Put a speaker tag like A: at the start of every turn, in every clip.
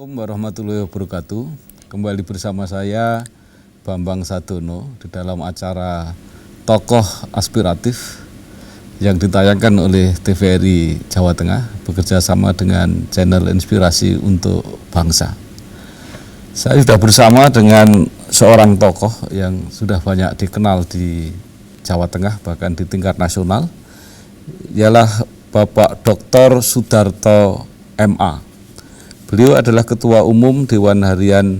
A: Assalamualaikum warahmatullahi wabarakatuh. Kembali bersama saya Bambang Sadono di dalam acara Tokoh Aspiratif yang ditayangkan oleh TVRI Jawa Tengah bekerja sama dengan channel Inspirasi untuk Bangsa. Saya sudah bersama dengan seorang tokoh yang sudah banyak dikenal di Jawa Tengah bahkan di tingkat nasional, ialah Bapak Dr. Soedarto MA. Beliau adalah Ketua Umum Dewan Harian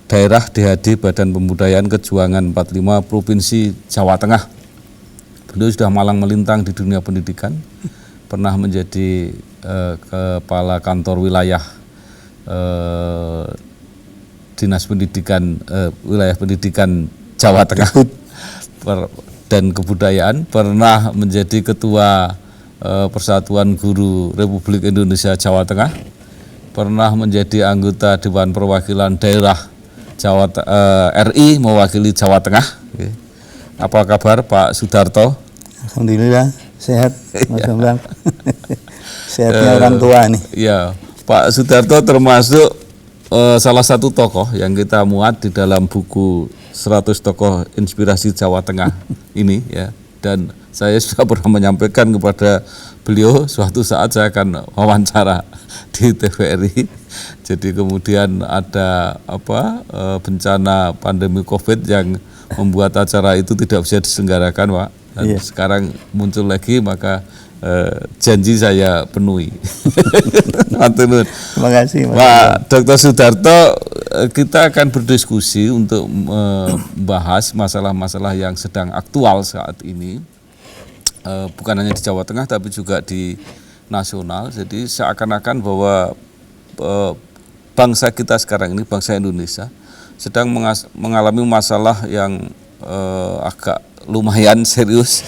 A: Daerah DHD Badan Pembudayaan Kejuangan 45 Provinsi Jawa Tengah. Beliau sudah malang melintang di dunia pendidikan, pernah menjadi Kepala Kantor Wilayah Dinas Pendidikan Wilayah Pendidikan Jawa Tengah dan Kebudayaan, pernah menjadi Ketua Persatuan Guru Republik Indonesia Jawa Tengah, pernah menjadi anggota Dewan Perwakilan Daerah RI mewakili Jawa Tengah. Apa kabar Pak Soedarto?
B: Alhamdulillah sehat Mas Bambang. Sehatnya orang tua nih.
A: Ya, Pak Soedarto termasuk salah satu tokoh yang kita muat di dalam buku 100 Tokoh Inspirasi Jawa Tengah ini ya. Dan saya sudah pernah menyampaikan kepada beliau suatu saat saya akan wawancara di TVRI. Jadi kemudian ada bencana pandemi COVID yang membuat acara itu tidak bisa diselenggarakan, Pak. Dan sekarang muncul lagi, maka janji saya penuhi.
B: Terima kasih,
A: Pak Dr. Soedarto. Kita akan berdiskusi untuk membahas masalah-masalah yang sedang aktual saat ini, bukan hanya di Jawa Tengah tapi juga di nasional. Jadi seakan-akan bahwa bangsa kita sekarang ini, bangsa Indonesia, sedang mengalami masalah yang agak lumayan serius,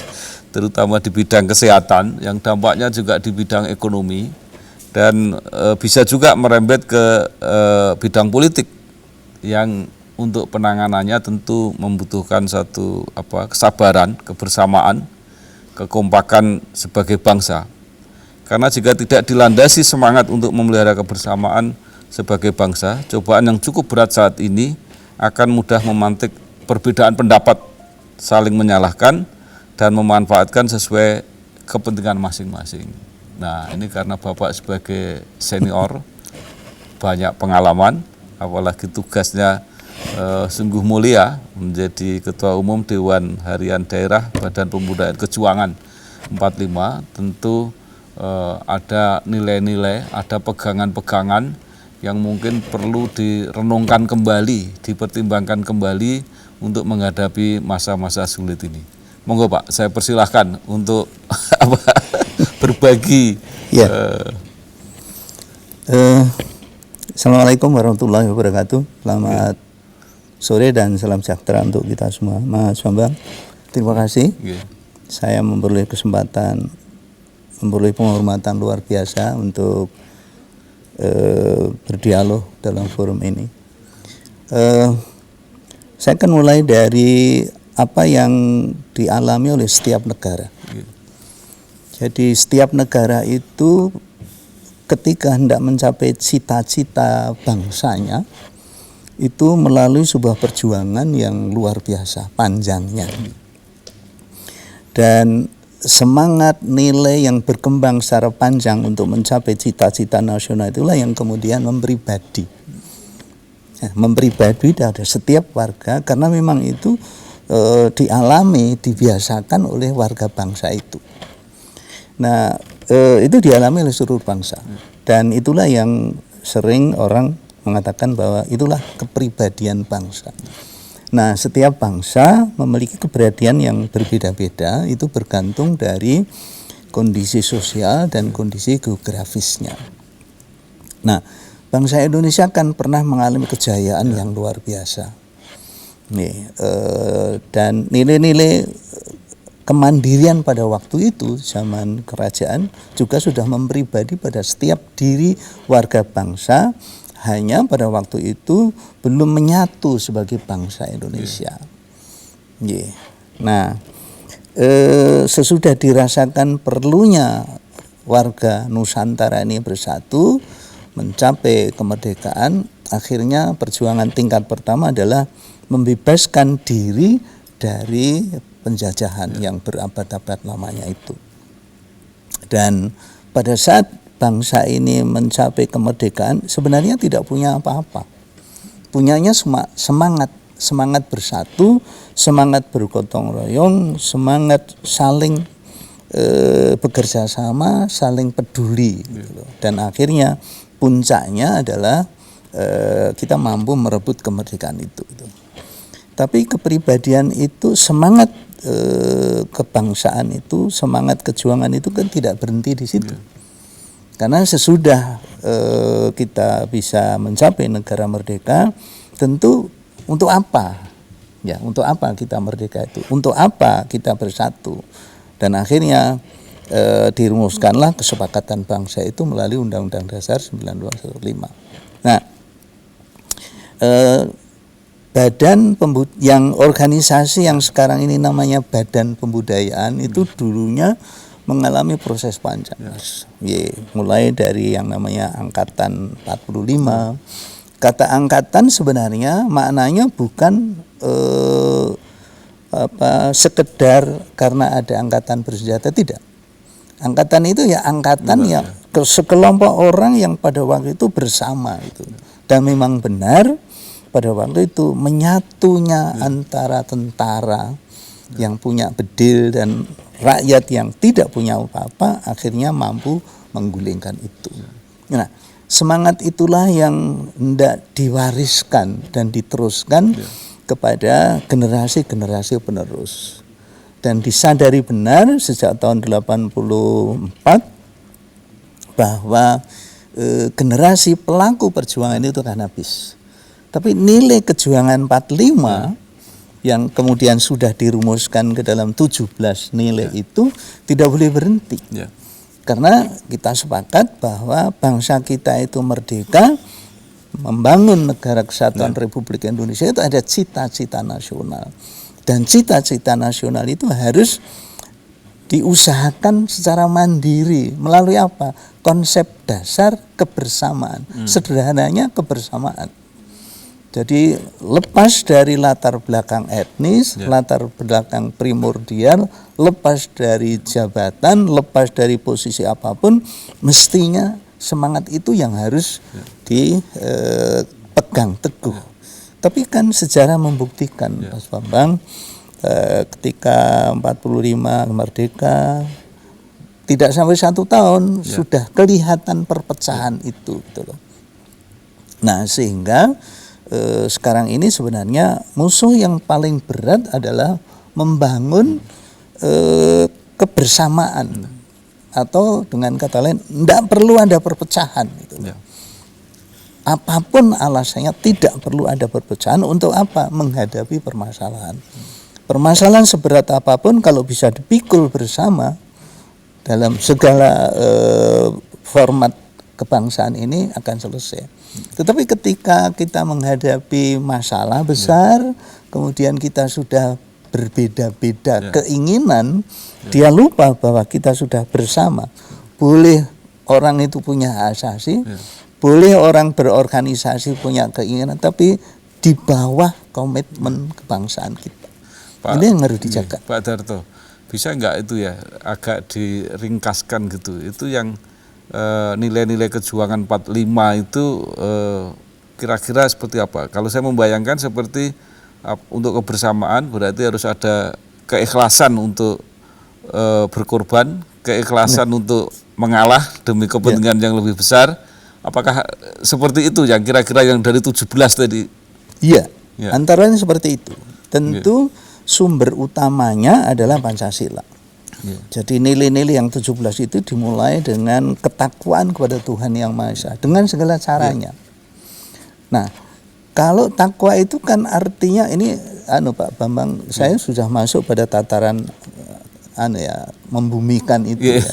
A: terutama di bidang kesehatan, yang dampaknya juga di bidang ekonomi, dan bisa juga merembet ke bidang politik yang untuk penanganannya tentu membutuhkan satu kesabaran, kebersamaan, kekompakan sebagai bangsa. Karena jika tidak dilandasi semangat untuk memelihara kebersamaan sebagai bangsa, cobaan yang cukup berat saat ini akan mudah memantik perbedaan pendapat, saling menyalahkan dan memanfaatkan sesuai kepentingan masing-masing. Nah, ini karena Bapak sebagai senior, banyak pengalaman, apalagi tugasnya sungguh mulia menjadi Ketua Umum Dewan Harian Daerah Badan Pembudayaan Kejuangan 45, tentu ada nilai-nilai, ada pegangan-pegangan yang mungkin perlu direnungkan kembali, dipertimbangkan kembali untuk menghadapi masa-masa sulit ini. Monggo Pak, saya persilahkan untuk berbagi.
B: Ya. Assalamualaikum warahmatullahi wabarakatuh. Selamat sore dan salam sejahtera untuk kita semua. Mas Bambang, terima kasih. Saya memperoleh kesempatan, memperoleh penghormatan luar biasa untuk berdialog dalam forum ini. Saya akan mulai dari apa yang dialami oleh setiap negara. Jadi setiap negara itu ketika hendak mencapai cita-cita bangsanya itu melalui sebuah perjuangan yang luar biasa panjangnya. Dan semangat nilai yang berkembang secara panjang untuk mencapai cita-cita nasional itulah yang kemudian mempribadi. Mempribadi dari setiap warga karena memang itu dialami, dibiasakan oleh warga bangsa itu. Nah, itu dialami oleh seluruh bangsa. Dan itulah yang sering orang mengatakan bahwa itulah kepribadian bangsa. Nah, setiap bangsa memiliki kepribadian yang berbeda-beda, itu bergantung dari kondisi sosial dan kondisi geografisnya. Nah, bangsa Indonesia kan pernah mengalami kejayaan yang luar biasa. Dan nilai-nilai kemandirian pada waktu itu zaman kerajaan juga sudah mempribadi pada setiap diri warga bangsa, hanya pada waktu itu belum menyatu sebagai bangsa Indonesia. Nah, sesudah dirasakan perlunya warga Nusantara ini bersatu, mencapai kemerdekaan, akhirnya perjuangan tingkat pertama adalah membebaskan diri dari penjajahan yang berabad-abad lamanya itu. Dan pada saat bangsa ini mencapai kemerdekaan, sebenarnya tidak punya apa-apa. Punyanya semangat bersatu, semangat bergotong royong, semangat saling bekerja sama, saling peduli. Gitu. Dan akhirnya puncaknya adalah kita mampu merebut kemerdekaan itu. Gitu. Tapi kepribadian itu, semangat kebangsaan itu, semangat kejuangan itu kan tidak berhenti di situ. Karena sesudah kita bisa mencapai negara merdeka, tentu untuk apa? Ya, untuk apa kita merdeka itu? Untuk apa kita bersatu? Dan akhirnya dirumuskanlah kesepakatan bangsa itu melalui Undang-Undang Dasar 1945. Nah, yang organisasi yang sekarang ini namanya Badan Pembudayaan itu dulunya mengalami proses panjang. Mulai dari yang namanya Angkatan 45. Kata angkatan sebenarnya maknanya bukan sekedar karena ada angkatan bersenjata, tidak. Angkatan itu ya angkatan yang sekelompok orang yang pada waktu itu bersama itu. Dan memang benar pada waktu itu menyatunya antara tentara yang punya bedil dan rakyat yang tidak punya apa-apa akhirnya mampu menggulingkan itu. Nah, semangat itulah yang hendak diwariskan dan diteruskan kepada generasi-generasi penerus. Dan disadari benar sejak tahun 84 bahwa generasi pelaku perjuangan itu akan habis. Tapi nilai kejuangan 45 yang kemudian sudah dirumuskan ke dalam 17 nilai itu tidak boleh berhenti. Karena kita sepakat bahwa bangsa kita itu merdeka, membangun negara kesatuan Republik Indonesia itu ada cita-cita nasional. Dan cita-cita nasional itu harus diusahakan secara mandiri melalui apa? Konsep dasar kebersamaan. Sederhananya kebersamaan. Jadi lepas dari latar belakang etnis, latar belakang primordial, lepas dari jabatan, lepas dari posisi apapun, mestinya semangat itu yang harus dipegang teguh. Tapi kan sejarah membuktikan, Mas Bambang, ketika 45 merdeka, tidak sampai 1 tahun sudah kelihatan perpecahan itu. Gitu loh. Nah, sehingga sekarang ini sebenarnya musuh yang paling berat adalah membangun kebersamaan, atau dengan kata lain tidak perlu ada perpecahan. Gitu. Apapun alasannya tidak perlu ada perpecahan. Untuk apa? Menghadapi permasalahan. Permasalahan seberat apapun kalau bisa dipikul bersama dalam segala format kebangsaan ini akan selesai. Tetapi ketika kita menghadapi masalah besar, kemudian kita sudah berbeda-beda keinginan, dia lupa bahwa kita sudah bersama. Boleh orang itu punya hak asasi, boleh orang berorganisasi punya keinginan, tapi di bawah komitmen kebangsaan kita. Ini yang harus dijaga.
A: Pak Darto, bisa nggak itu ya agak diringkaskan gitu? Itu yang nilai-nilai kejuangan 45 itu kira-kira seperti apa? Kalau saya membayangkan seperti untuk kebersamaan berarti harus ada keikhlasan untuk berkorban, keikhlasan untuk mengalah demi kepentingan yang lebih besar. Apakah seperti itu yang kira-kira yang dari 17 tadi? Iya,
B: antaranya seperti itu. Tentu sumber utamanya adalah Pancasila. Jadi nilai-nilai yang 17 itu dimulai dengan ketakwaan kepada Tuhan Yang Maha Esa dengan segala caranya. Nah, kalau takwa itu kan artinya ini Pak Bambang, saya sudah masuk pada tataran membumikan itu ya.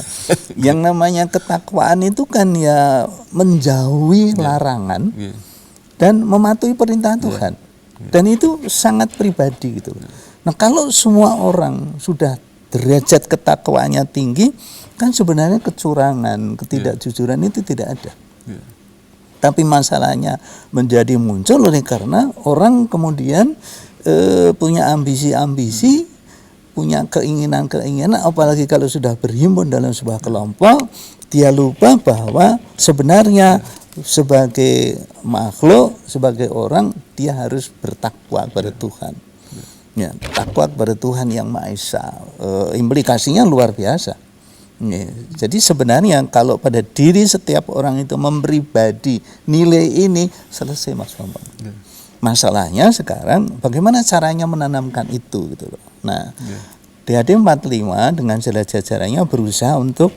B: Yang namanya ketakwaan itu kan ya menjauhi larangan dan mematuhi perintah Tuhan. Dan itu sangat pribadi gitu. Nah, kalau semua orang sudah derajat ketakwaannya tinggi, kan sebenarnya kecurangan, ketidakjujuran itu tidak ada. Tapi masalahnya menjadi muncul oleh karena orang kemudian punya ambisi-ambisi, punya keinginan-keinginan, apalagi kalau sudah berhimpun dalam sebuah kelompok, dia lupa bahwa sebenarnya sebagai makhluk, sebagai orang, dia harus bertakwa kepada Tuhan. Ya, takwa kepada Tuhan yang Maha Esa. Implikasinya luar biasa. Ya, jadi sebenarnya kalau pada diri setiap orang itu mempribadi nilai ini, selesai Mas Bambang. Ya. Masalahnya sekarang bagaimana caranya menanamkan itu gitu loh. Nah, DAD 45 dengan segala jajarannya berusaha untuk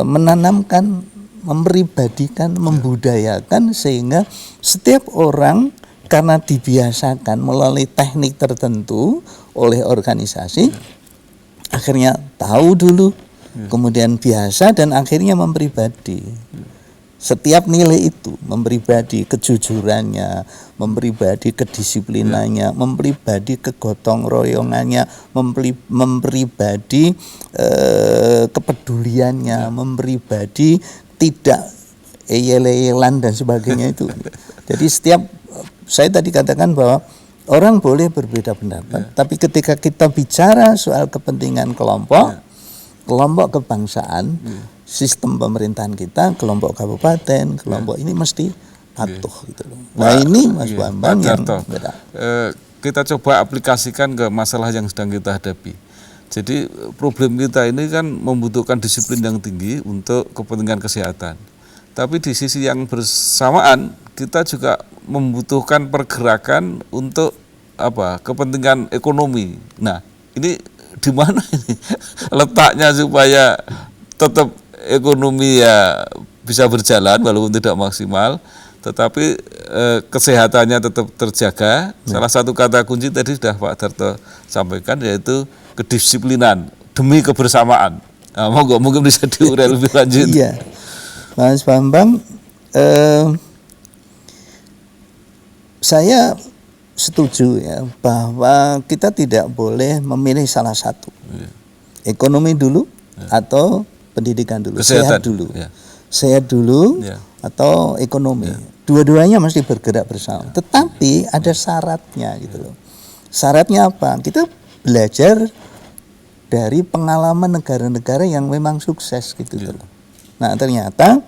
B: menanamkan, mempribadikan, membudayakan sehingga setiap orang karena dibiasakan melalui teknik tertentu oleh organisasi, akhirnya tahu dulu, kemudian biasa dan akhirnya mempribadi. Setiap nilai itu, mempribadi kejujurannya, mempribadi kedisiplinannya, mempribadi kegotong royongannya, mempribadi kepeduliannya, mempribadi tidak eyel-eyelan dan sebagainya itu. Jadi setiap, saya tadi katakan bahwa orang boleh berbeda pendapat, tapi ketika kita bicara soal kepentingan kelompok kebangsaan, sistem pemerintahan kita, kelompok kabupaten, kelompok ini mesti patuh gitu loh. Nah ini Mas Bambang yang beda.
A: Kita coba aplikasikan ke masalah yang sedang kita hadapi. Jadi problem kita ini kan membutuhkan disiplin yang tinggi untuk kepentingan kesehatan. Tapi di sisi yang bersamaan kita juga membutuhkan pergerakan untuk kepentingan ekonomi. Nah, ini di mana ini letaknya supaya tetap ekonomi ya bisa berjalan walaupun tidak maksimal, tetapi kesehatannya tetap terjaga. Salah satu kata kunci tadi sudah Pak Darto sampaikan, yaitu kedisiplinan demi kebersamaan. Nah, mungkin bisa diurai lebih lanjut.
B: Iya, Mas Bambang, saya setuju ya bahwa kita tidak boleh memilih salah satu, ekonomi dulu atau pendidikan dulu, sehat dulu, sehat dulu atau ekonomi. Dua-duanya mesti bergerak bersama. Tetapi ada syaratnya gitu loh. Syaratnya apa? Kita belajar dari pengalaman negara-negara yang memang sukses gitu loh. Nah ternyata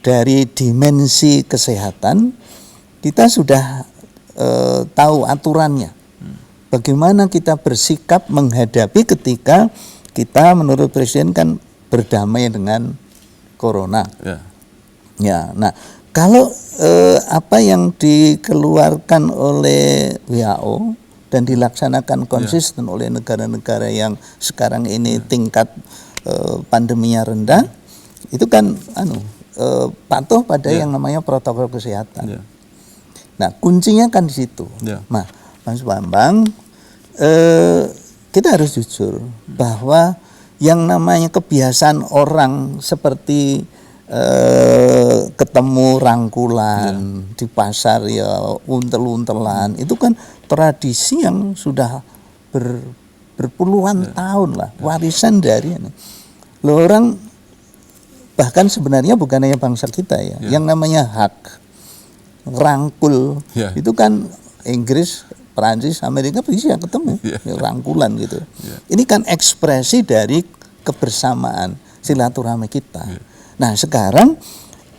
B: dari dimensi kesehatan kita sudah tahu aturannya. Bagaimana kita bersikap menghadapi ketika kita menurut Presiden kan berdamai dengan corona. Ya, nah kalau apa yang dikeluarkan oleh WHO dan dilaksanakan konsisten oleh negara-negara yang sekarang ini tingkat pandeminya rendah, itu kan patuh pada yang namanya protokol kesehatan. Nah kuncinya kan di situ. Nah Mas Bambang, kita harus jujur bahwa yang namanya kebiasaan orang seperti ketemu rangkulan di pasar ya untel-untelan, itu kan tradisi yang sudah berpuluhan tahun lah, warisan dari ini. Loh, orang bahkan sebenarnya bukan hanya bangsa kita ya, yang namanya hak rangkul itu kan Inggris, Perancis, Amerika bisa ketemu rangkulan gitu. Ini kan ekspresi dari kebersamaan silaturahmi kita. Nah sekarang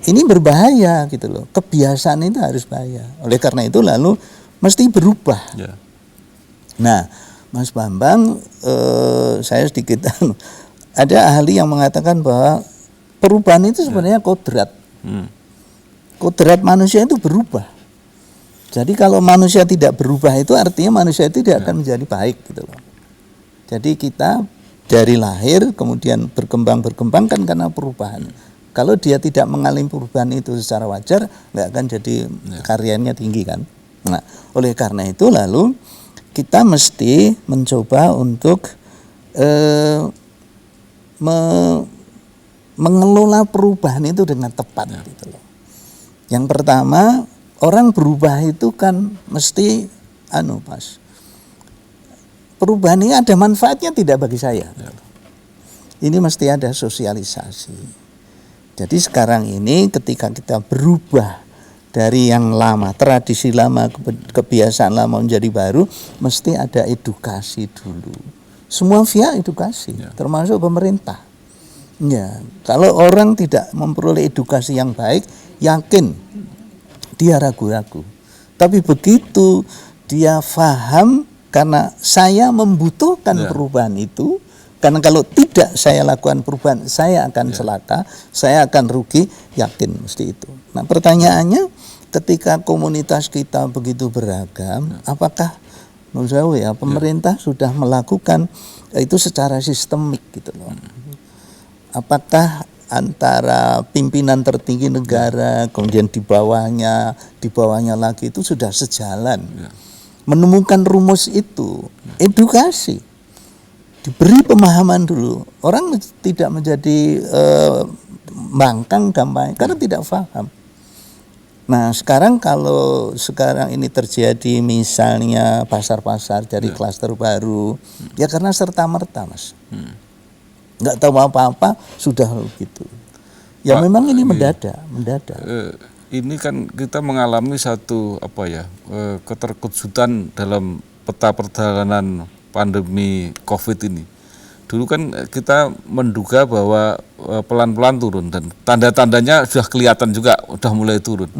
B: ini berbahaya gitu loh, kebiasaan itu harus bahaya. Oleh karena itu lalu mesti berubah. Nah Mas Bambang, saya sedikit ada ahli yang mengatakan bahwa perubahan itu sebenarnya kodrat. Kodrat manusia itu berubah. Jadi kalau manusia tidak berubah itu artinya manusia itu tidak akan menjadi baik gitu loh. Jadi kita dari lahir kemudian berkembang kan karena perubahan. Kalau dia tidak mengalami perubahan itu secara wajar, nggak akan jadi karyanya tinggi kan. Nah, oleh karena itu lalu kita mesti mencoba untuk mengelola perubahan itu dengan tepat gitu loh. Yang pertama, orang berubah itu kan mesti Mas. Perubahan ini ada manfaatnya tidak bagi saya. Ini mesti ada sosialisasi. Jadi sekarang ini ketika kita berubah dari yang lama, tradisi lama, kebiasaan lama menjadi baru, mesti ada edukasi dulu. Semua via edukasi, termasuk pemerintah. Ya, kalau orang tidak memperoleh edukasi yang baik, yakin dia ragu-ragu. Tapi begitu dia paham karena saya membutuhkan perubahan itu, karena kalau tidak saya lakukan perubahan, saya akan celaka, saya akan rugi, yakin mesti itu. Nah pertanyaannya, ketika komunitas kita begitu beragam, apakah menurut saya pemerintah sudah melakukan itu secara sistemik gitu loh? Apakah antara pimpinan tertinggi negara, kemudian di bawahnya lagi itu sudah sejalan? Menemukan rumus itu, edukasi, diberi pemahaman dulu. Orang tidak menjadi bangkang gampang karena tidak paham. Nah sekarang kalau sekarang ini terjadi misalnya pasar-pasar dari klaster baru, ya karena serta-merta Mas. Nggak tahu apa-apa sudah begitu. Ya
A: Pak,
B: memang ini mendadak.
A: Ini kan kita mengalami satu keterkejutan dalam peta perjalanan pandemi COVID ini. Dulu kan kita menduga bahwa pelan-pelan turun dan tanda-tandanya sudah kelihatan juga udah mulai turun.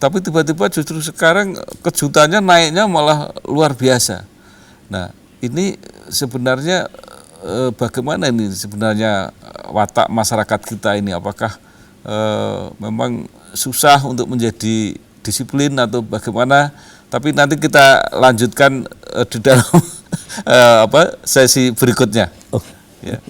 A: Tapi tiba-tiba justru sekarang kejutannya naiknya malah luar biasa. Nah, ini sebenarnya bagaimana ini sebenarnya watak masyarakat kita ini? Apakah memang susah untuk menjadi disiplin atau bagaimana? Tapi nanti kita lanjutkan di dalam sesi berikutnya.
B: Oh.
A: Ya.